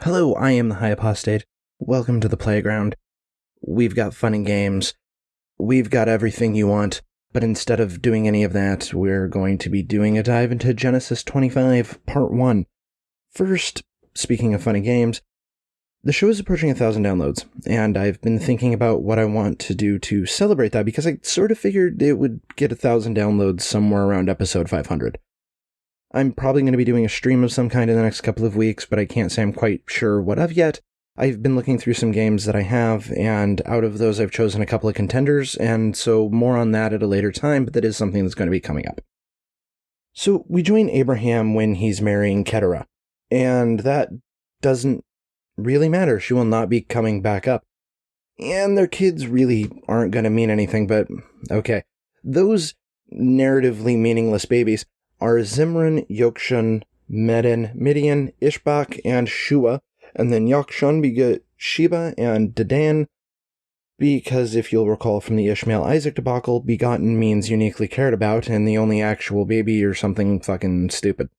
Hello, I am the High Apostate. Welcome to the playground. We've got fun and games. We've got everything you want, but instead of doing any of that, we're going to be doing a dive into Genesis 25, Part 1. First, speaking of fun and games, the show is approaching 1,000 downloads, and I've been thinking about what I want to do to celebrate that, because I sort of figured it would get 1,000 downloads somewhere around episode 500. I'm probably going to be doing a stream of some kind in the next couple of weeks, but I can't say I'm quite sure what of yet. I've been looking through some games that I have, and out of those I've chosen a couple of contenders, and so more on that at a later time, but that is something that's going to be coming up. So we join Abraham when he's marrying Keturah, and that doesn't really matter. She will not be coming back up. And their kids really aren't going to mean anything, but okay. Those narratively meaningless babies are Zimran, Yokshan, Medan, Midian, Ishbak, and Shua, and then Yokshan begot Sheba and Dedan, because if you'll recall from the Ishmael-Isaac debacle, begotten means uniquely cared about, and the only actual baby or something fucking stupid.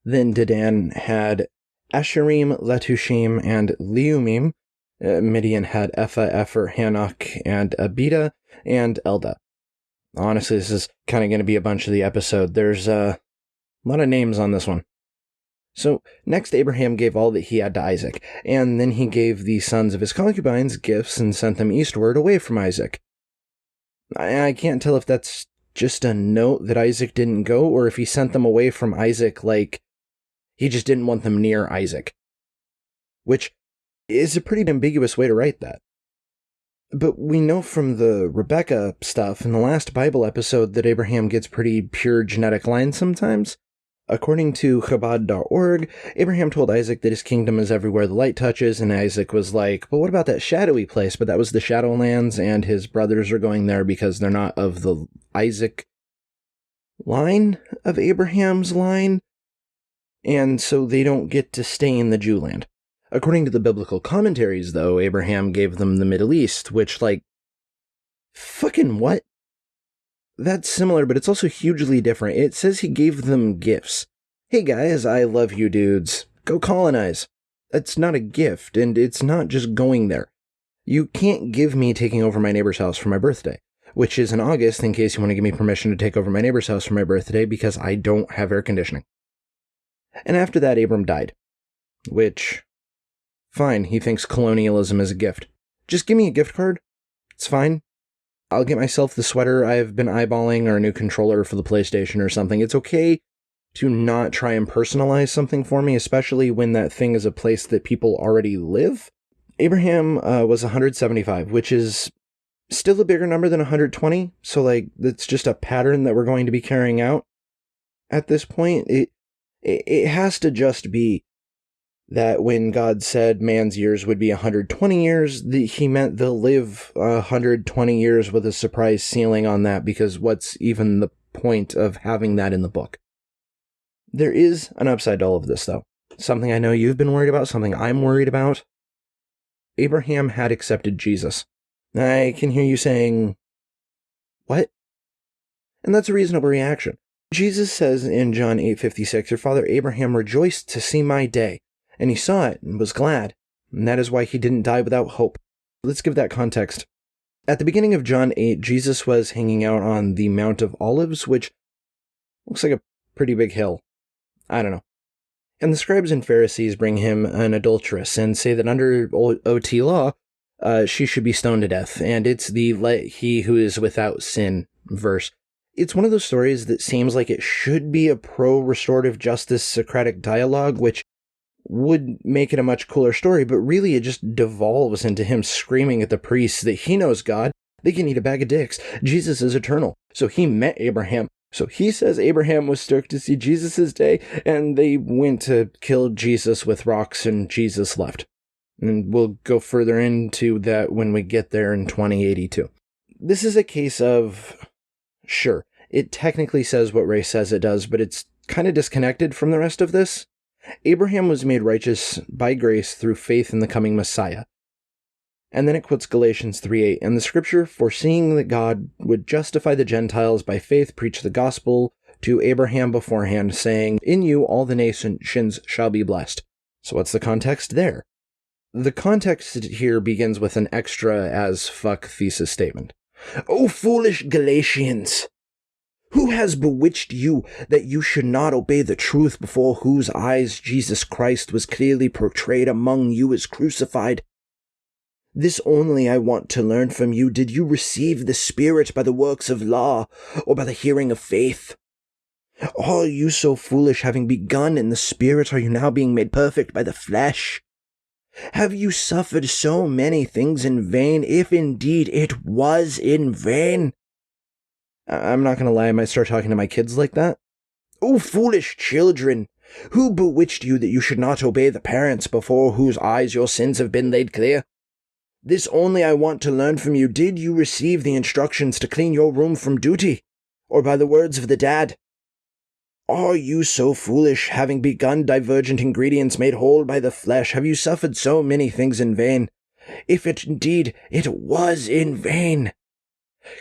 Then Dedan had Asherim, Letushim, and Leumim. Midian had Ephah, Epher, Hanok, and Abida, and Elda. Honestly, this is kind of going to be a bunch of the episode. There's a lot of names on this one. So, next Abraham gave all that he had to Isaac, and then he gave the sons of his concubines gifts and sent them eastward away from Isaac. I can't tell if that's just a note that Isaac didn't go, or if he sent them away from Isaac like he just didn't want them near Isaac. Which is a pretty ambiguous way to write that. But we know from the Rebecca stuff in the last Bible episode that Abraham gets pretty pure genetic lines sometimes. According to Chabad.org, Abraham told Isaac that his kingdom is everywhere the light touches, and Isaac was like, but what about that shadowy place? But that was the Shadowlands, and his brothers are going there because they're not of the Isaac line of Abraham's line, and so they don't get to stay in the Jew land. According to the biblical commentaries, though, Abraham gave them the Middle East, which, fucking what? That's similar, but it's also hugely different. It says he gave them gifts. Hey guys, I love you dudes. Go colonize. That's not a gift, and it's not just going there. You can't give me taking over my neighbor's house for my birthday, which is in August, in case you want to give me permission to take over my neighbor's house for my birthday, because I don't have air conditioning. And after that, Abram died. Which, fine, he thinks colonialism is a gift. Just give me a gift card. It's fine. I'll get myself the sweater I've been eyeballing, or a new controller for the PlayStation or something. It's okay to not try and personalize something for me, especially when that thing is a place that people already live. Abraham was 175, which is still a bigger number than 120, so that's just a pattern that we're going to be carrying out at this point. It has to just be that when God said man's years would be 120 years, he meant they'll live 120 years with a surprise ceiling on that, because what's even the point of having that in the book? There is an upside to all of this, though. Something I know you've been worried about, something I'm worried about. Abraham had accepted Jesus. I can hear you saying, what? And that's a reasonable reaction. Jesus says in John 8:56, your father Abraham rejoiced to see my day, and he saw it and was glad, and that is why he didn't die without hope. Let's give that context. At the beginning of John 8, Jesus was hanging out on the Mount of Olives, which looks like a pretty big hill. I don't know. And the scribes and Pharisees bring him an adulteress and say that under OT law, she should be stoned to death, and it's the let he who is without sin verse. It's one of those stories that seems like it should be a pro-restorative justice Socratic dialogue, which would make it a much cooler story, but really it just devolves into him screaming at the priests that he knows God, they can eat a bag of dicks, Jesus is eternal, so he met Abraham. So he says Abraham was stoked to see Jesus' day, and they went to kill Jesus with rocks, and Jesus left. And we'll go further into that when we get there in 2082. This is a case of, sure, it technically says what Ray says it does, but it's kind of disconnected from the rest of this. Abraham was made righteous by grace through faith in the coming Messiah. And then it quotes Galatians 3:8, and the scripture, foreseeing that God would justify the Gentiles by faith, preached the gospel to Abraham beforehand, saying, in you all the nations shall be blessed. So what's the context there? The context here begins with an extra as fuck thesis statement. O foolish Galatians! Who has bewitched you that you should not obey the truth before whose eyes Jesus Christ was clearly portrayed among you as crucified? This only I want to learn from you. Did you receive the Spirit by the works of law, or by the hearing of faith? Are you so foolish, having begun in the Spirit, are you now being made perfect by the flesh? Have you suffered so many things in vain, if indeed it was in vain? I'm not going to lie, I might start talking to my kids like that. O foolish children! Who bewitched you that you should not obey the parents before whose eyes your sins have been laid clear? This only I want to learn from you. Did you receive the instructions to clean your room from duty, or by the words of the dad? Are you so foolish, having begun divergent ingredients made whole by the flesh, have you suffered so many things in vain, if indeed it was in vain?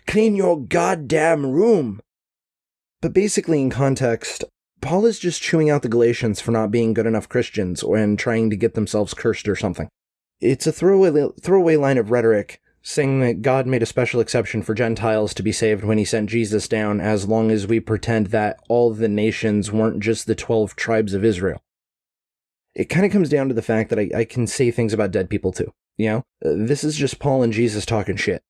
Clean your goddamn room! But basically, in context, Paul is just chewing out the Galatians for not being good enough Christians and trying to get themselves cursed or something. It's a throwaway line of rhetoric, saying that God made a special exception for Gentiles to be saved when he sent Jesus down, as long as we pretend that all the nations weren't just the 12 tribes of Israel. It kind of comes down to the fact that I can say things about dead people too, you know? This is just Paul and Jesus talking shit.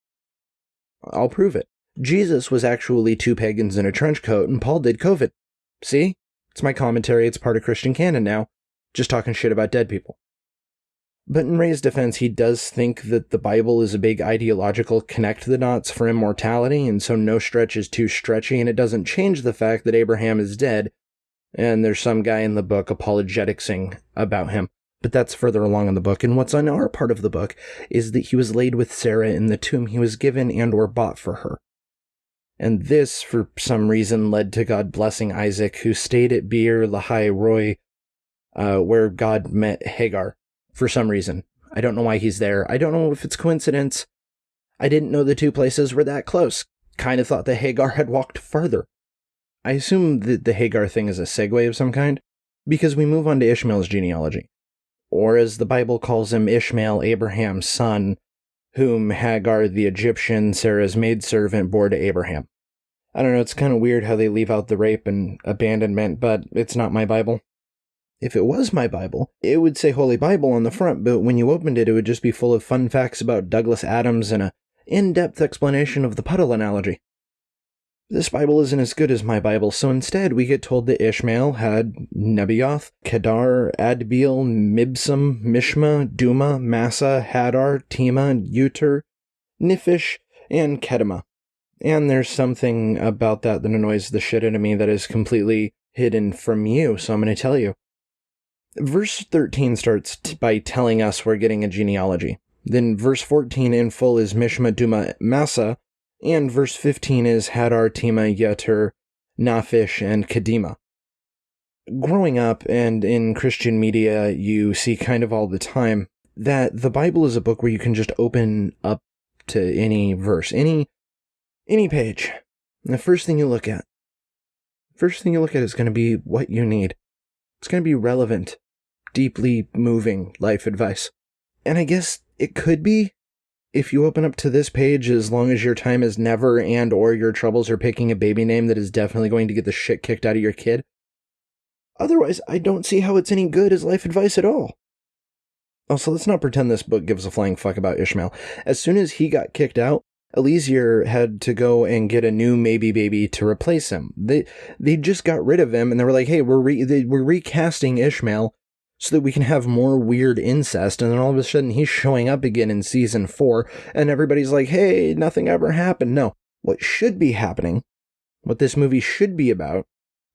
I'll prove it. Jesus was actually two pagans in a trench coat, and Paul did COVID. See? It's my commentary, it's part of Christian canon now. Just talking shit about dead people. But in Ray's defense, he does think that the Bible is a big ideological connect-the-dots for immortality, and so no stretch is too stretchy, and it doesn't change the fact that Abraham is dead, and there's some guy in the book apologeticsing about him. But that's further along in the book, and what's on our part of the book is that he was laid with Sarah in the tomb he was given and or bought for her. And this, for some reason, led to God blessing Isaac, who stayed at Beer Lahai Roi, where God met Hagar. For some reason. I don't know why he's there. I don't know if it's coincidence. I didn't know the two places were that close. Kind of thought that Hagar had walked farther. I assume that the Hagar thing is a segue of some kind, because we move on to Ishmael's genealogy. Or as the Bible calls him, Ishmael, Abraham's son, whom Hagar the Egyptian, Sarah's maidservant, bore to Abraham. I don't know, it's kind of weird how they leave out the rape and abandonment, but it's not my Bible. If it was my Bible, it would say Holy Bible on the front, but when you opened it, it would just be full of fun facts about Douglas Adams and an in-depth explanation of the puddle analogy. This Bible isn't as good as my Bible, so instead we get told that Ishmael had Nebaioth, Kedar, Adbeel, Mibsam, Mishma, Duma, Massa, Hadar, Tema, Uter, Niphish, and Kedema. And there's something about that annoys the shit out of me that is completely hidden from you, so I'm going to tell you. Verse 13 starts by telling us we're getting a genealogy. Then verse 14 in full is Mishma, Duma, Massa, and verse 15 is Hadar, Tema, Yeter, Naphish, and Kedema. Growing up and in Christian media, you see kind of all the time that the Bible is a book where you can just open up to any verse, any page. And the first thing you look at is going to be what you need. It's going to be relevant, deeply moving life advice. And I guess it could be, if you open up to this page, as long as your time is never and or your troubles are picking a baby name that is definitely going to get the shit kicked out of your kid. Otherwise, I don't see how it's any good as life advice at all. Also, let's not pretend this book gives a flying fuck about Ishmael. As soon as he got kicked out, Eliezer had to go and get a new maybe baby to replace him. They just got rid of him, and they were like, hey, we're recasting Ishmael so that we can have more weird incest, and then all of a sudden he's showing up again in season 4, and everybody's like, hey, nothing ever happened. No, what should be happening, what this movie should be about,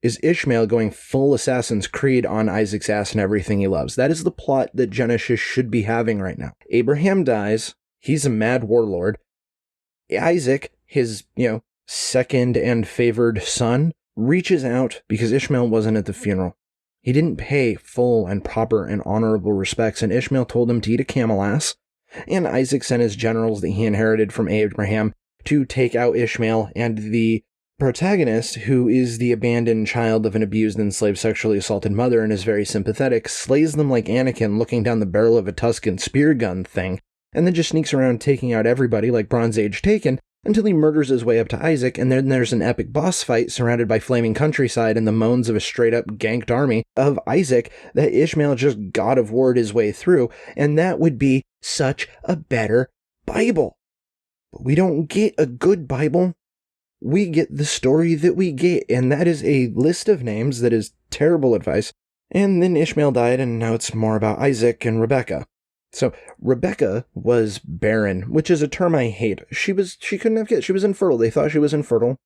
is Ishmael going full Assassin's Creed on Isaac's ass and everything he loves. That is the plot that Genesis should be having right now. Abraham dies, he's a mad warlord. Isaac, his, second and favored son, reaches out because Ishmael wasn't at the funeral. He didn't pay full and proper and honorable respects, and Ishmael told him to eat a camel ass, and Isaac sent his generals that he inherited from Abraham to take out Ishmael and the protagonist, who is the abandoned child of an abused, enslaved, sexually assaulted mother and is very sympathetic, slays them like Anakin looking down the barrel of a Tuscan spear gun thing, and then just sneaks around taking out everybody like Bronze Age Taken until he murders his way up to Isaac, and then there's an epic boss fight surrounded by flaming countryside and the moans of a straight-up ganked army of Isaac that Ishmael just God of War'd his way through, and that would be such a better Bible. But we don't get a good Bible. We get the story that we get, and that is a list of names that is terrible advice. And then Ishmael died, and now it's more about Isaac and Rebekah. So Rebekah was barren, which is a term I hate. She couldn't have kids. She was infertile. They thought she was infertile.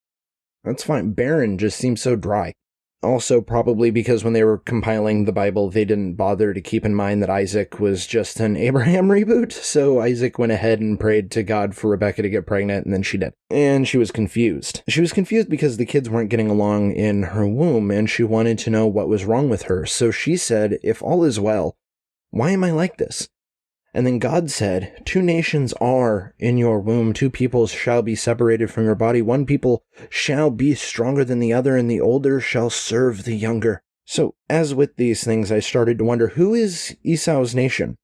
That's fine. Barren just seems so dry. Also, probably because when they were compiling the Bible, they didn't bother to keep in mind that Isaac was just an Abraham reboot, so Isaac went ahead and prayed to God for Rebekah to get pregnant, and then she did. And she was confused. She was confused because the kids weren't getting along in her womb, and she wanted to know what was wrong with her. So she said, "If all is well, why am I like this?" And then God said, "Two nations are in your womb, two peoples shall be separated from your body, one people shall be stronger than the other, and the older shall serve the younger." So, as with these things, I started to wonder, who is Esau's nation?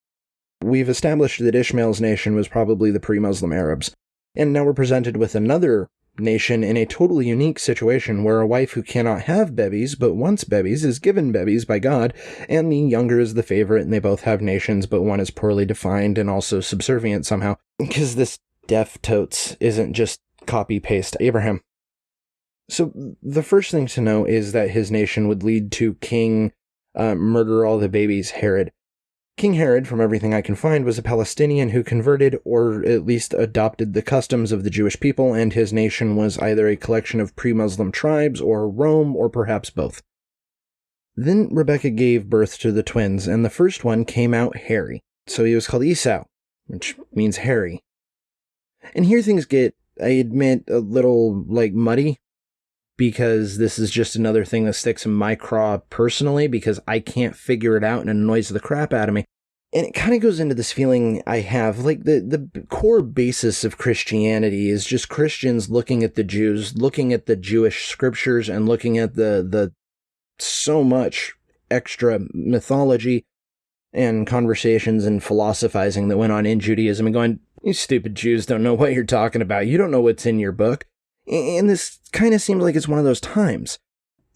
We've established that Ishmael's nation was probably the pre-Muslim Arabs, and now we're presented with another nation in a totally unique situation where a wife who cannot have bebies but wants bebies is given bebies by God, and the younger is the favorite, and they both have nations, but one is poorly defined and also subservient somehow, because this deaf totes isn't just copy-paste Abraham. So the first thing to know is that his nation would lead to King murder all the babies Herod. King Herod, from everything I can find, was a Palestinian who converted or at least adopted the customs of the Jewish people, and his nation was either a collection of pre-Muslim tribes or Rome or perhaps both. Then Rebekah gave birth to the twins, and the first one came out hairy, so he was called Esau, which means hairy. And here things get, I admit, a little, muddy, because this is just another thing that sticks in my craw personally, because I can't figure it out and it annoys the crap out of me. And it kind of goes into this feeling I have, the core basis of Christianity is just Christians looking at the Jews, looking at the Jewish scriptures, and looking at the so much extra mythology and conversations and philosophizing that went on in Judaism, and going, "You stupid Jews don't know what you're talking about. You don't know what's in your book." And this kind of seems like it's one of those times.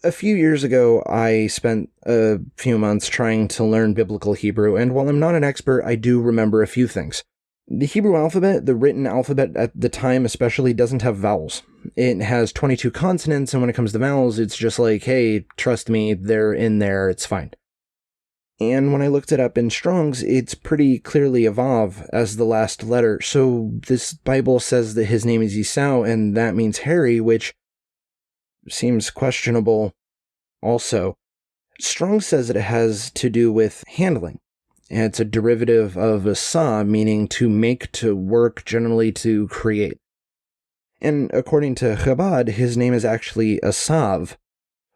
A few years ago, I spent a few months trying to learn biblical Hebrew, and while I'm not an expert, I do remember a few things. The Hebrew alphabet, the written alphabet at the time especially, doesn't have vowels. It has 22 consonants, and when it comes to vowels, it's just like, hey, trust me, they're in there, it's fine. And when I looked it up in Strong's, it's pretty clearly a vav as the last letter. So this Bible says that his name is Esau, and that means hairy, which seems questionable also. Strong says that it has to do with handling. And it's a derivative of asa, meaning to make, to work, generally to create. And according to Chabad, his name is actually Asav,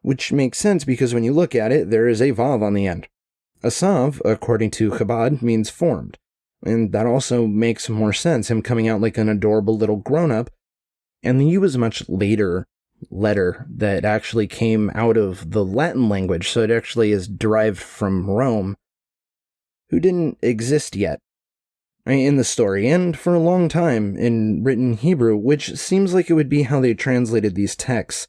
which makes sense because when you look at it, there is a vav on the end. Asav, according to Chabad, means formed, and that also makes more sense, him coming out like an adorable little grown-up. And the U is a much later letter that actually came out of the Latin language, so it actually is derived from Rome, who didn't exist yet in the story, and for a long time in written Hebrew, which seems like it would be how they translated these texts.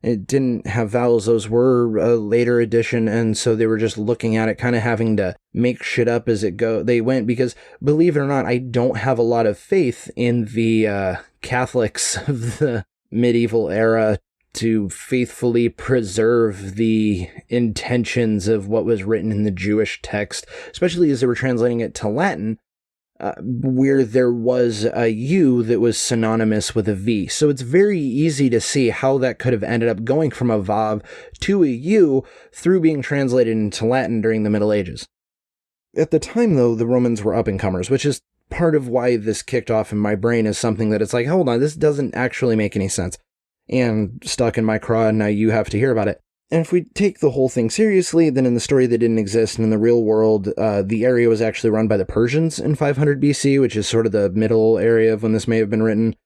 It didn't have vowels, those were a later addition, and so they were just looking at it, kind of having to make shit up as they went, because, believe it or not, I don't have a lot of faith in the Catholics of the medieval era to faithfully preserve the intentions of what was written in the Jewish text, especially as they were translating it to Latin, where there was a U that was synonymous with a V. So it's very easy to see how that could have ended up going from a Vav to a U through being translated into Latin during the Middle Ages. At the time, though, the Romans were up-and-comers, which is part of why this kicked off in my brain as something that it's like, hold on, this doesn't actually make any sense. And stuck in my craw, and now you have to hear about it. And if we take the whole thing seriously, then in the story that didn't exist, and in the real world, the area was actually run by the Persians in 500 BC, which is sort of the middle area of when this may have been written.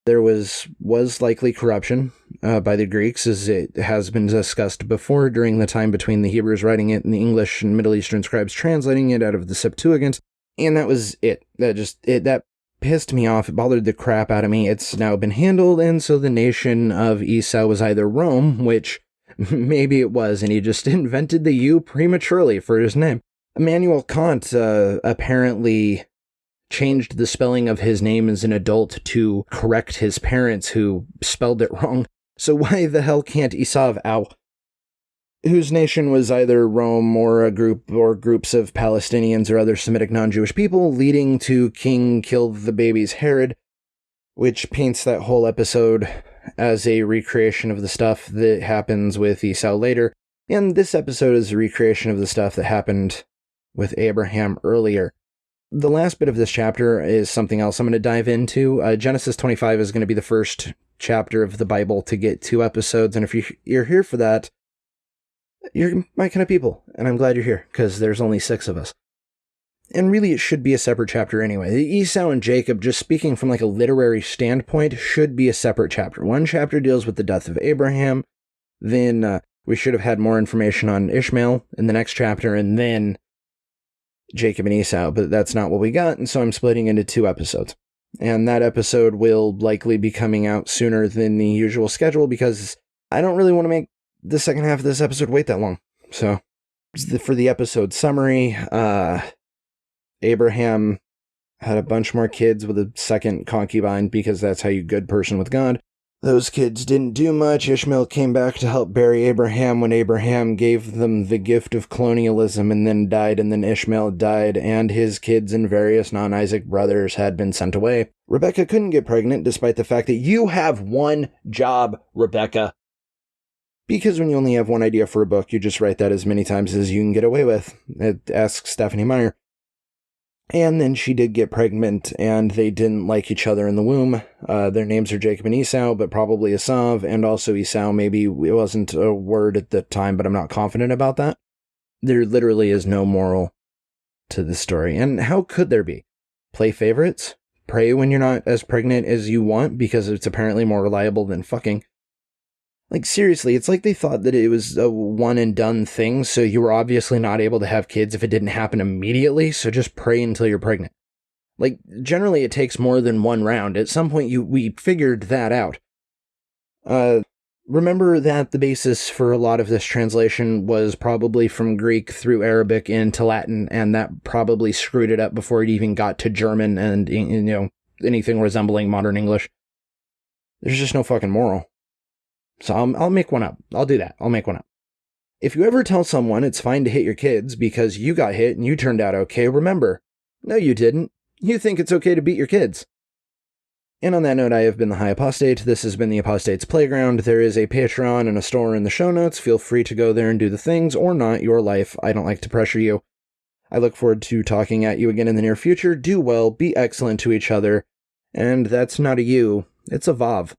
There was likely corruption by the Greeks, as it has been discussed before during the time between the Hebrews writing it and the English and Middle Eastern scribes translating it out of the Septuagint. And that was it. That pissed me off. It bothered the crap out of me. It's now been handled, and so the nation of Esau was either Rome, which maybe it was, and he just invented the U prematurely for his name. Immanuel Kant apparently changed the spelling of his name as an adult to correct his parents who spelled it wrong. So why the hell can't Esau, whose nation was either Rome or a group or groups of Palestinians or other Semitic non-Jewish people, leading to King Kill the Babies Herod, which paints that whole episode as a recreation of the stuff that happens with Esau later, and this episode is a recreation of the stuff that happened with Abraham earlier. The last bit of this chapter is something else I'm going to dive into. Genesis 25 is going to be the first chapter of the Bible to get 2 episodes, and if you're here for that, you're my kind of people, and I'm glad you're here, because there's only 6 of us. And really, it should be a separate chapter anyway. Esau and Jacob, just speaking from like a literary standpoint, should be a separate chapter. One chapter deals with the death of Abraham, then we should have had more information on Ishmael in the next chapter, and then Jacob and Esau, but that's not what we got, and so I'm splitting into 2 episodes. And that episode will likely be coming out sooner than the usual schedule, because I don't really want to make the second half of this episode wait that long. So, for the episode summary, Abraham had a bunch more kids with a second concubine, because that's how you good person with God. Those kids didn't do much. Ishmael came back to help bury Abraham when Abraham gave them the gift of colonialism and then died, and then Ishmael died, and his kids and various non-Isaac brothers had been sent away. Rebecca couldn't get pregnant, despite the fact that you have one job, Rebecca. Because when you only have one idea for a book, you just write that as many times as you can get away with. Ask Stephanie Meyer. And then she did get pregnant, and they didn't like each other in the womb. Their names are Jacob and Esau, but probably Esau, and also Esau. Maybe it wasn't a word at the time, but I'm not confident about that. There literally is no moral to this story. And how could there be? Play favorites? Pray when you're not as pregnant as you want, because it's apparently more reliable than fucking. Like, seriously, it's like they thought that it was a one-and-done thing, so you were obviously not able to have kids if it didn't happen immediately, so just pray until you're pregnant. Like, generally it takes more than one round. At some point, we figured that out. Remember that the basis for a lot of this translation was probably from Greek through Arabic into Latin, and that probably screwed it up before it even got to German and, anything resembling modern English. There's just no fucking moral. So I'll make one up. I'll do that. I'll make one up. If you ever tell someone it's fine to hit your kids because you got hit and you turned out okay, remember, no you didn't. You think it's okay to beat your kids. And on that note, I have been the High Apostate. This has been the Apostate's Playground. There is a Patreon and a store in the show notes. Feel free to go there and do the things, or not, your life. I don't like to pressure you. I look forward to talking at you again in the near future. Do well, be excellent to each other. And that's not a you, it's a Vav.